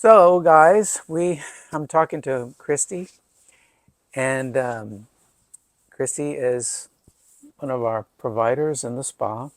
So, guys, I'm talking to Christy, and Christy is one of our providers in the spa.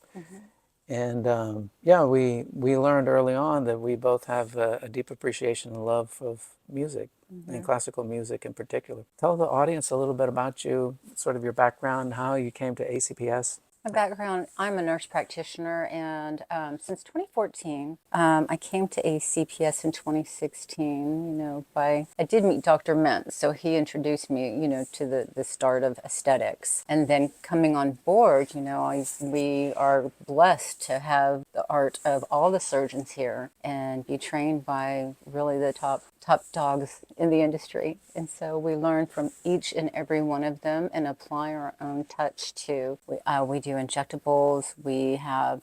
And yeah, we learned early on that we both have a deep appreciation and love of music, and classical music in particular. Tell the audience a little bit about you, sort of your background, how you came to ACPS. My background, I'm a nurse practitioner, and since 2014, I came to ACPS in 2016. I did meet Dr. Mint, so he introduced me, to the start of aesthetics. And then coming on board, we are blessed to have the art of all the surgeons here and be trained by really the top dogs in the industry. And so we learn from each and every one of them and apply our own touch to. We do injectables. We have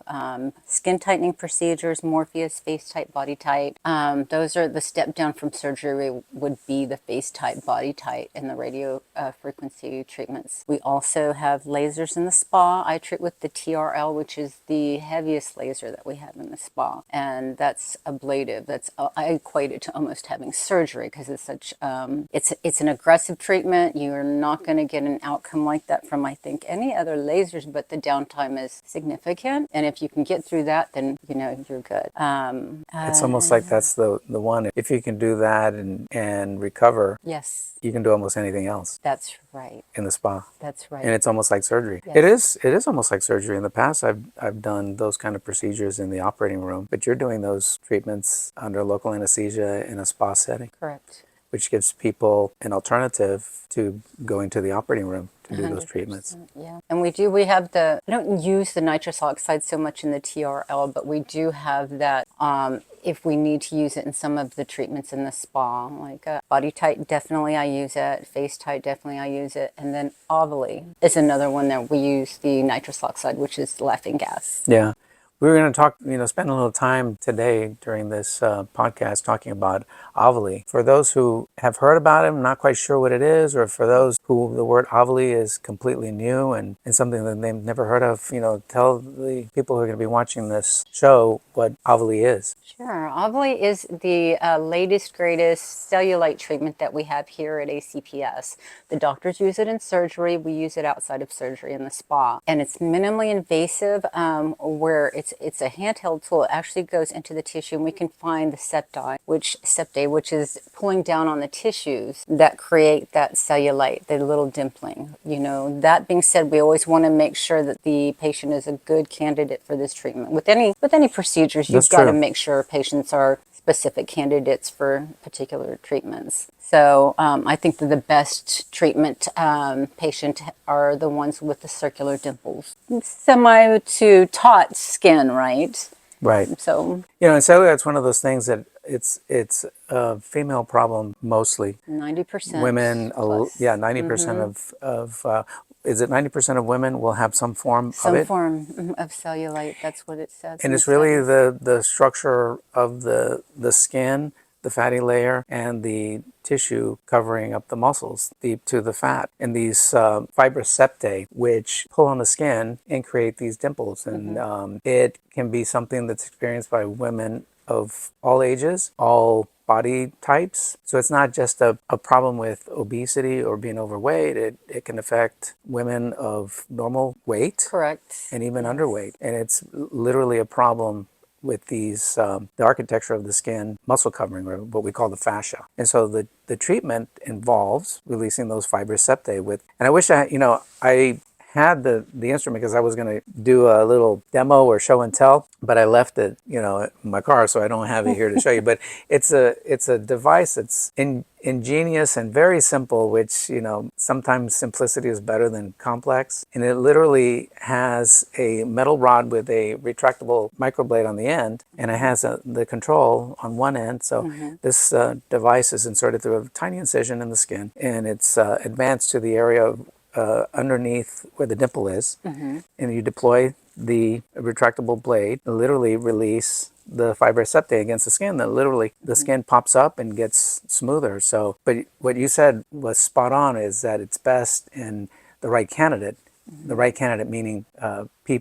skin tightening procedures, Morpheus, face tight, body tight. Those are the step down from surgery would be the face tight, body tight, and the radio frequency treatments. We also have lasers in the spa. I treat with the TRL, which is the heaviest laser that we have in the spa. And that's ablative. I equate it to almost having surgery because it's such it's an aggressive treatment. You're not going to get an outcome like that from, I think, any other lasers, but the downtime is significant, and if you can get through that, then you're good. It's almost like that's the one. If you can do that and recover, yes, you can do almost anything else. That's right. In the spa. That's right. And it's almost like surgery. Yes. It is almost like surgery. In the past, I've done those kind of procedures in the operating room, but you're doing those treatments under local anesthesia in a spa setting. Correct. Which gives people an alternative to going to the operating room to do those treatments. Yeah, and we have I don't use the nitrous oxide so much in the TRL, but we do have that if we need to use it in some of the treatments in the spa, like body tight, definitely I use it, face tight, definitely I use it, and then Aveli is another one that we use the nitrous oxide, which is laughing gas. Yeah. We were going to talk, spend a little time today during this podcast talking about Aveli. For those who have heard about him, not quite sure what it is, or for those who the word Aveli is completely new and something that they've never heard of, tell the people who are going to be watching this show what Aveli is. Sure. Aveli is the latest, greatest cellulite treatment that we have here at ACPS. The doctors use it in surgery. We use it outside of surgery in the spa. And it's minimally invasive where it's a handheld tool. It actually goes into the tissue, and we can find the septae, which is pulling down on the tissues that create that cellulite, the little dimpling. That being said, we always want to make sure that the patient is a good candidate for this treatment. With any procedures, you've got to make sure patients are specific candidates for particular treatments. So I think that the best treatment patient are the ones with the circular dimples. Semi to taut skin, right? Right. So, and cellulite's one of those things that it's a female problem mostly. 90%. Women, plus. 90% of is it 90% of women will have some form of it? Some form of cellulite, that's what it says. And it's really the structure of the skin, the fatty layer, and the tissue covering up the muscles deep to the fat. And these fibrous septae, which pull on the skin and create these dimples. And it can be something that's experienced by women of all ages, all body types. So it's not just a problem with obesity or being overweight. It can affect women of normal weight. Correct. And even underweight. And it's literally a problem with these, the architecture of the skin muscle covering, or what we call the fascia. And so the treatment involves releasing those fibrous septae and I wish I had the instrument because I was going to do a little demo or show and tell, but I left it, in my car, so I don't have it here to show you. But it's a device that's ingenious and very simple, which, sometimes simplicity is better than complex. And it literally has a metal rod with a retractable microblade on the end, and it has the control on one end. So this device is inserted through a tiny incision in the skin, and it's advanced to the area of underneath where the dimple is, and you deploy the retractable blade, literally release the fibrous septae against the skin, that literally the skin pops up and gets smoother. So, but what you said was spot on, is that it's best in the right candidate. The right candidate meaning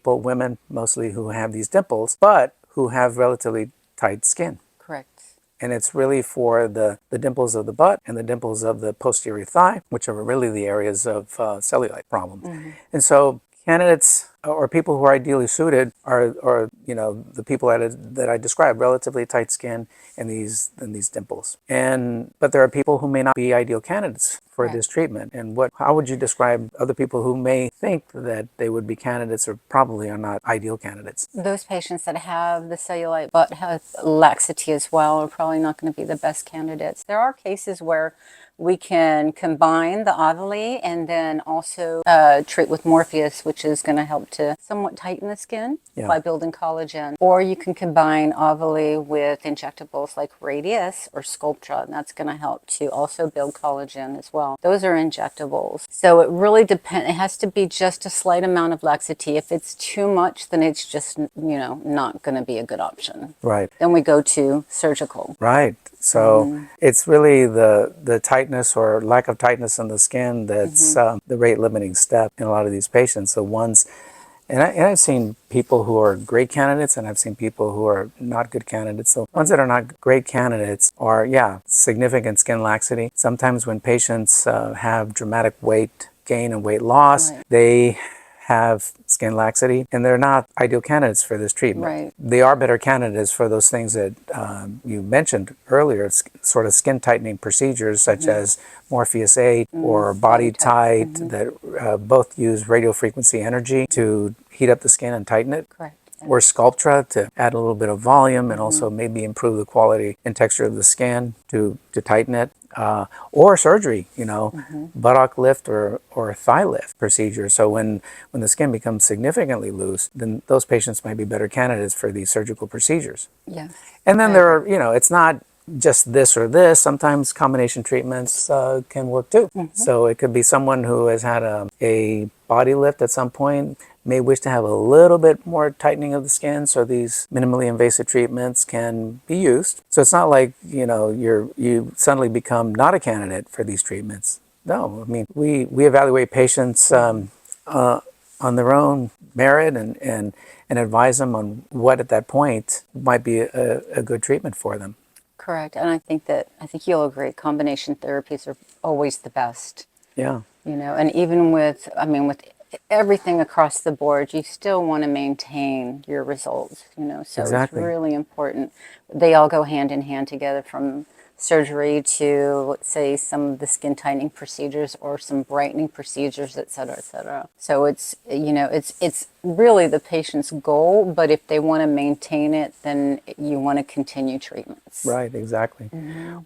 women mostly, who have these dimples, but who have relatively tight skin. Correct. and it's really for the dimples of the butt and the dimples of the posterior thigh, which are really the areas of cellulite problems. And so candidates or people who are ideally suited are the people that I described, relatively tight skin and these dimples. But there are people who may not be ideal candidates for this treatment. And how would you describe other people who may think that they would be candidates or probably are not ideal candidates? Those patients that have the cellulite but have laxity as well are probably not going to be the best candidates. There are cases where we can combine the Aveli and then also treat with Morpheus, which is going to help to somewhat tighten the skin by building collagen. Or you can combine Aveli with injectables like Radius or Sculptra, and that's going to help to also build collagen as well. Those are injectables. So it really depends. It has to be just a slight amount of laxity. If it's too much, then it's just, not going to be a good option. Right. Then we go to surgical. Right. So it's really the tightness or lack of tightness in the skin that's the rate limiting step in a lot of these patients. The ones, and I've seen people who are great candidates and I've seen people who are not good candidates. So ones that are not great candidates are, significant skin laxity. Sometimes when patients have dramatic weight gain and weight loss, they have skin laxity, and they're not ideal candidates for this treatment. Right. They are better candidates for those things that you mentioned earlier, sort of skin tightening procedures such as Morpheus 8 or Body Tight that both use radiofrequency energy to heat up the skin and tighten it. Correct. Or Sculptra to add a little bit of volume and also maybe improve the quality and texture of the skin to tighten it. Or surgery, buttock lift or thigh lift procedure. So when the skin becomes significantly loose, then those patients might be better candidates for these surgical procedures. Yeah. And then there are, it's not just this or this. Sometimes combination treatments can work too. So it could be someone who has had a body lift at some point, may wish to have a little bit more tightening of the skin, so these minimally invasive treatments can be used. So it's not like, you suddenly become not a candidate for these treatments. No, I mean, we evaluate patients on their own merit and advise them on what at that point might be a good treatment for them. Correct. And I think you'll agree, combination therapies are always the best. Yeah. And even with everything across the board, you still want to maintain your results, so It's really important. They all go hand in hand together, from surgery to, let's say, some of the skin tightening procedures or some brightening procedures, et cetera, et cetera. So it's really the patient's goal, but if they want to maintain it, then you want to continue treatments. Right, exactly.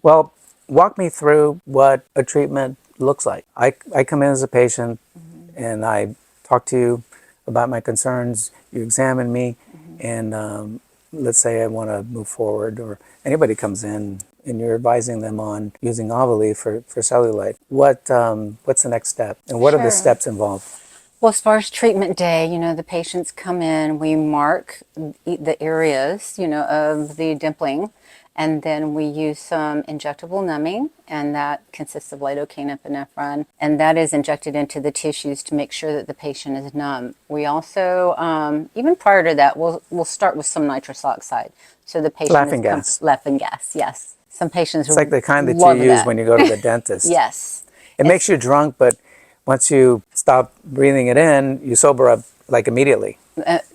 Well, walk me through what a treatment looks like. I come in as a patient and I talk to you about my concerns. You examine me, and let's say I want to move forward, or anybody comes in and you're advising them on using Aveli for cellulite. What's the next step, and what are the steps involved? Well, as far as treatment day, the patients come in, we mark the areas, of the dimpling, and then we use some injectable numbing, and that consists of lidocaine and epinephrine, and that is injected into the tissues to make sure that the patient is numb. We also, even prior to that, we'll start with some nitrous oxide, so the patient laughing gas. Laughing gas, yes. Some patients it's like the kind that you use when you go to the dentist. Yes. It makes you drunk, but once you stop breathing it in, you sober up like immediately.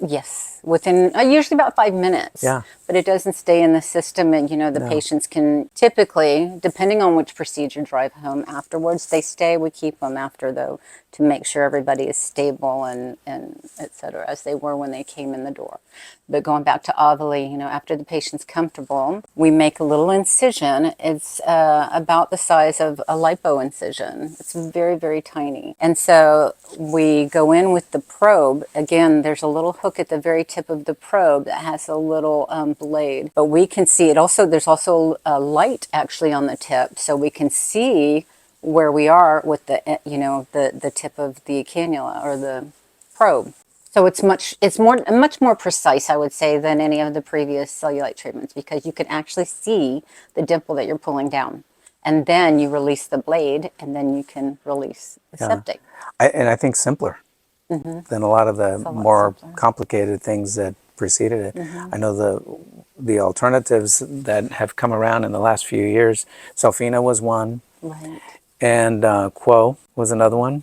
Yes, within usually about 5 minutes. Yeah. But it doesn't stay in the system, and the patients can typically, depending on which procedure, drive home afterwards. They stay. We keep them after, though, to make sure everybody is stable and et cetera, as they were when they came in the door. But going back to Aveli, after the patient's comfortable, we make a little incision. It's about the size of a lipo incision. It's very, very tiny. And so we go in with the probe. Again, there's a little hook at the very tip of the probe that has a little blade. But we can see it also. There's also a light actually on the tip, so we can see where we are with the tip of the cannula or the probe. So it's much more precise, I would say, than any of the previous cellulite treatments, because you can actually see the dimple that you're pulling down, and then you release the blade, and then you can release the septic. I think simpler than a lot of the more complicated things that preceded it. I know the alternatives that have come around in the last few years. Sulfina was one, Right. and Quo was another one.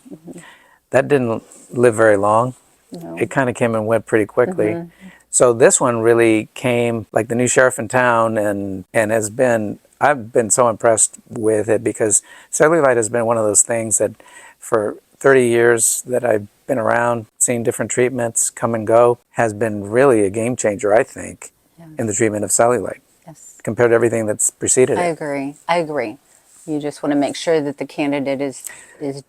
That didn't live very long. No. It kind of came and went pretty quickly. So this one really came like the new sheriff in town, and has been, I've been so impressed with it because cellulite has been one of those things that for 30 years that I've been around, seeing different treatments come and go, has been really a game changer, I think, in the treatment of cellulite Yes. compared to everything that's preceded I it. agree. I agree. You just want to make sure that the candidate is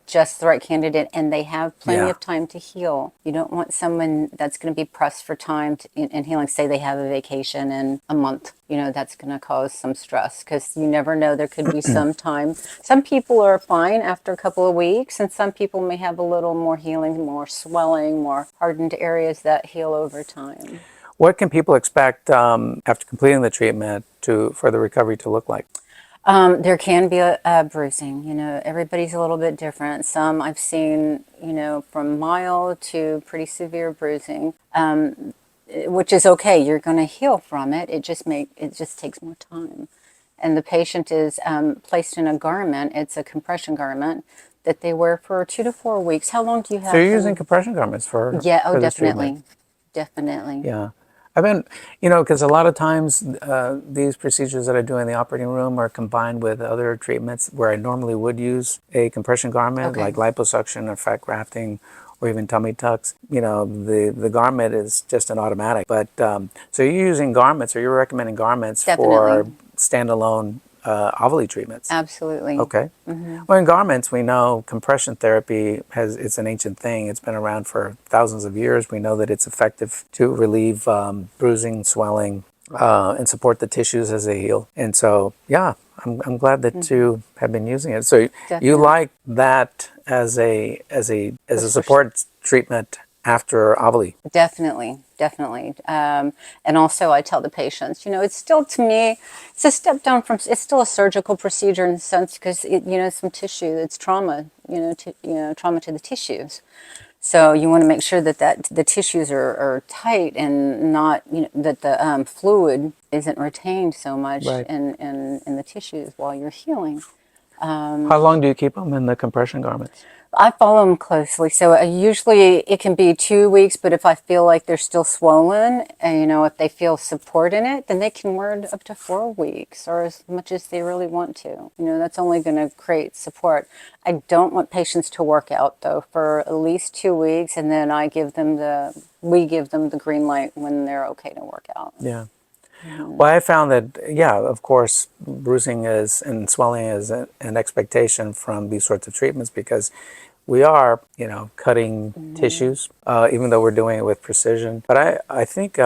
just the right candidate and they have plenty Yeah. of time to heal. You don't want someone that's going to be pressed for time in healing. Say they have a vacation in a month. You know, that's going to cause some stress because you never know. There could be some time. Some people are fine after a couple of weeks, and some people may have a little more healing, more swelling, more hardened areas that heal over time. What can people expect after completing the treatment for the recovery to look like? There can be a bruising. You know, everybody's a little bit different. Some I've seen, you know, from mild to pretty severe bruising, which is okay. You're going to heal from it. It just takes more time. And the patient is placed in a garment. It's a compression garment that they wear for 2 to 4 weeks. How long do you have? So you're them? using compression garments for Yeah. Oh, for this treatment? definitely. Yeah. I've been, because a lot of times these procedures that I do in the operating room are combined with other treatments where I normally would use a compression garment, Okay. like liposuction or fat grafting or even tummy tucks. The garment is just an automatic. But so you're using garments, or you're recommending garments for Definitely. standalone Aveli treatments? Absolutely. Okay. Well, in garments, we know compression therapy it's an ancient thing. It's been around for thousands of years. We know that it's effective to relieve bruising, swelling, and support the tissues as they heal. And so, yeah, I'm glad that you have been using it. So you Definitely. like that as a support treatment after Aveli? Definitely. And also, I tell the patients, you know, it's still to me, it's a step down from. It's still a surgical procedure in the sense because some tissue, it's trauma, trauma to the tissues. So you want to make sure that the tissues are tight and not, that the fluid isn't retained so much Right. in the tissues while you're healing. How long do you keep them in the compression garments? I follow them closely. So usually it can be 2 weeks, but if I feel like they're still swollen, and if they feel support in it, then they can wear it up to 4 weeks or as much as they really want to. That's only going to create support. I don't want patients to work out though for at least 2 weeks, and then we give them the green light when they're okay to work out. Yeah. Well, I found that, yeah, of course, bruising and swelling is an expectation from these sorts of treatments because we are, cutting tissues, even though we're doing it with precision. But I think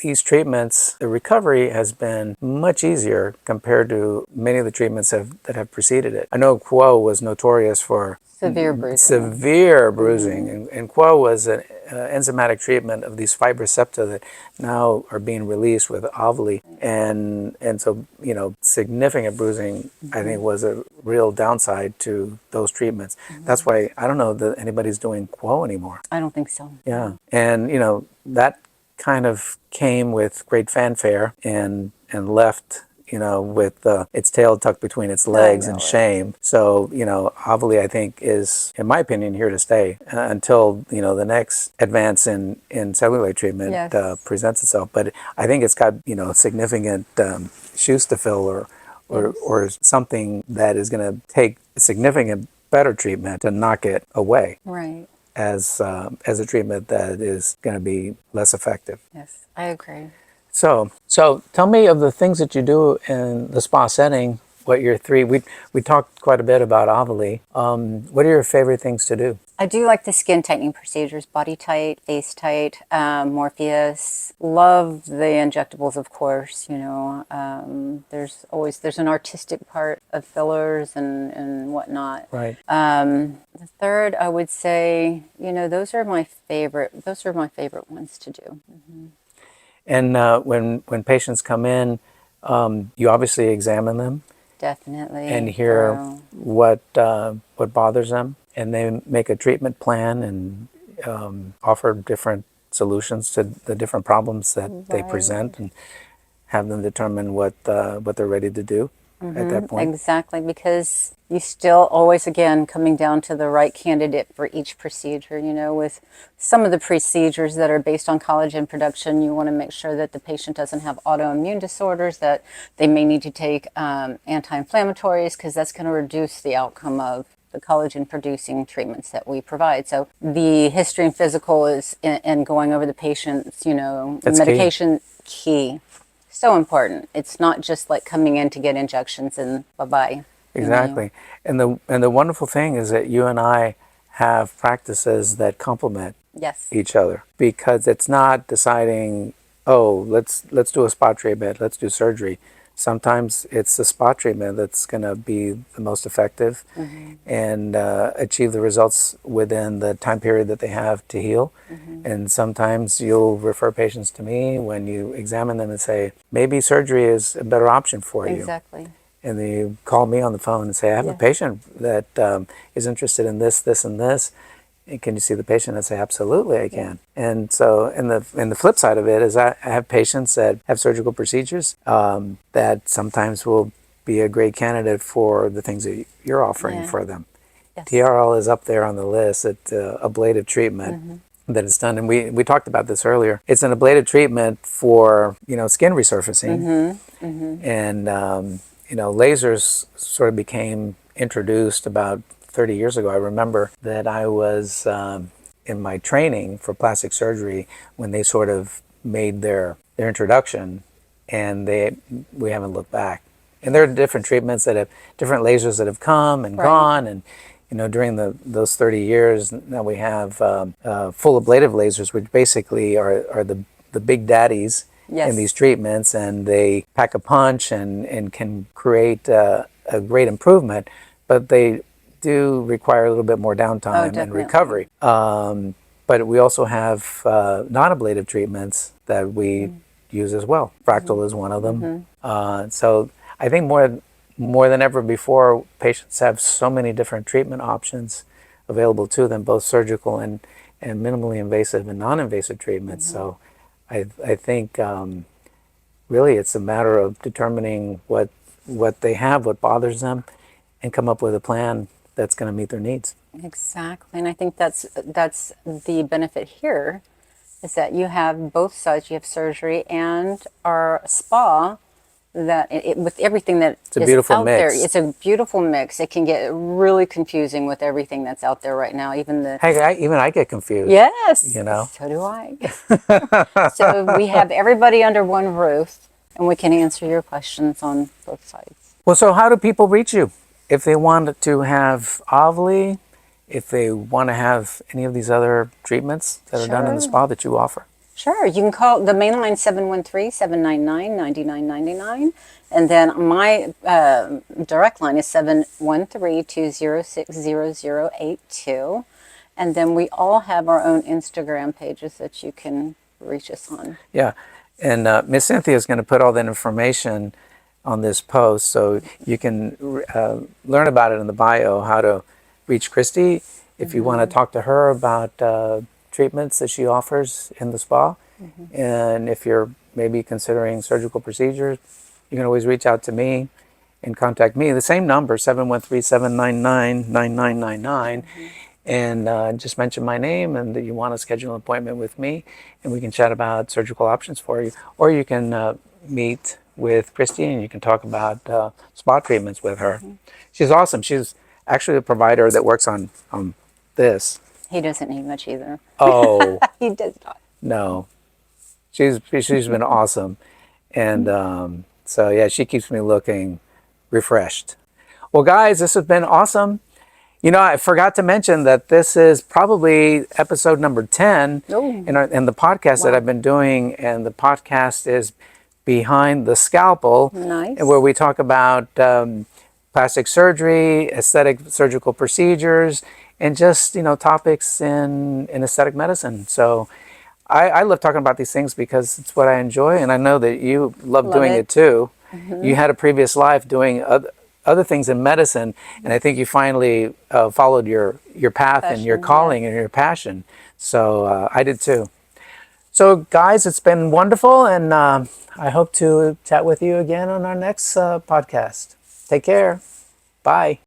these treatments, the recovery has been much easier compared to many of the treatments that have preceded it. I know Quo was notorious for Severe bruising. severe bruising, and Quo was an enzymatic treatment of these fibrous septa that now are being released with Aveli, and so significant bruising I think was a real downside to those treatments. That's why I don't know that anybody's doing Quo anymore. I don't think so. Yeah, and that kind of came with great fanfare and left with its tail tucked between its legs and shame. So, Aveli, I think, is, in my opinion, here to stay until, the next advance in cellulite treatment Yes. presents itself. But I think it's got, significant shoes to fill or something that is going to take significant better treatment to knock it away Right. as a treatment that is going to be less effective. Yes, I agree. So tell me of the things that you do in the spa setting. What your three? We talked quite a bit about Aveli. What are your favorite things to do? I do like the skin tightening procedures, Body Tight, Face Tight, Morpheus. Love the injectables, of course. There's an artistic part of fillers and whatnot. Right. The third, I would say, those are my favorite. Those are my favorite ones to do. And when patients come in, you obviously examine them Definitely. and hear what bothers them, and they make a treatment plan and offer different solutions to the different problems that they Right. present, and have them determine what they're ready to do at that point. Exactly, because you still always, again, coming down to the right candidate for each procedure. With some of the procedures that are based on collagen production, you want to make sure that the patient doesn't have autoimmune disorders, that they may need to take anti-inflammatories, because that's going to reduce the outcome of the collagen producing treatments that we provide. So the history and physical is, and going over the patient's, That's medication key. So important. It's not just like coming in to get injections and bye-bye. Exactly. And the wonderful thing is that you and I have practices that complement Yes. each other, because it's not deciding, oh, let's do a spot treatment, let's do surgery. Sometimes it's the spot treatment that's going to be the most effective and achieve the results within the time period that they have to heal. And sometimes you'll refer patients to me when you examine them and say, maybe surgery is a better option for you. Exactly. And then you call me on the phone and say, I have a patient that is interested in this, this, and this. And can you see the patient? I say, absolutely, I can. And so, and the flip side of it is I have patients that have surgical procedures that sometimes will be a great candidate for the things that you're offering for them. Yes. TRL is up there on the list. It's ablative treatment that is done, and we talked about this earlier. It's an ablative treatment for skin resurfacing, and lasers sort of became introduced about 30 years ago. I remember that I was in my training for plastic surgery when they sort of made their introduction, and we haven't looked back. And there are different treatments that have different lasers that have come and gone, and during those 30 years now we have full ablative lasers, which basically are the big daddies in these treatments, and they pack a punch and can create a great improvement, but they do require a little bit more downtime and recovery. But we also have non-ablative treatments that we use as well. Fractal is one of them. So I think more than ever before, patients have so many different treatment options available to them, both surgical and minimally invasive and non-invasive treatments. So I think really it's a matter of determining what they have, what bothers them, and come up with a plan that's going to meet their needs. Exactly. And I think that's the benefit here, is that you have both sides. You have surgery and our spa, that with everything that is out there. It's a beautiful mix. It can get really confusing with everything that's out there right now. Even I get confused. Yes. So do I. So we have everybody under one roof, and we can answer your questions on both sides. Well, so how do people reach you if they want to have Aveli, if they want to have any of these other treatments that are done in the spa that you offer? Sure. You can call the main line 713-799-9999. And then my direct line is 713-206-0082. And then we all have our own Instagram pages that you can reach us on. Yeah. And Miss Cynthia is going to put all that information on this post, so you can learn about it in the bio, how to reach Christy if you want to talk to her about treatments that she offers in the spa. And if you're maybe considering surgical procedures, you can always reach out to me and contact me. The same number, 713-799-9999. And just mention my name and that you want to schedule an appointment with me, and we can chat about surgical options for you. Or you can meet with Christy and you can talk about spa treatments with her. She's awesome. She's actually a provider that works on this. He doesn't need much either. Oh. He does not. No. She's been awesome. And so, yeah, she keeps me looking refreshed. Well, guys, this has been awesome. I forgot to mention that this is probably episode number 10 in the podcast that I've been doing. And the podcast is Behind the Scalpel. Nice. Where we talk about plastic surgery, aesthetic surgical procedures, and just, topics in aesthetic medicine. So I love talking about these things because it's what I enjoy, and I know that you love doing it too. You had a previous life doing other things in medicine, and I think you finally followed your path and your calling and your passion. So I did too. So guys, it's been wonderful, and I hope to chat with you again on our next podcast. Take care. Bye.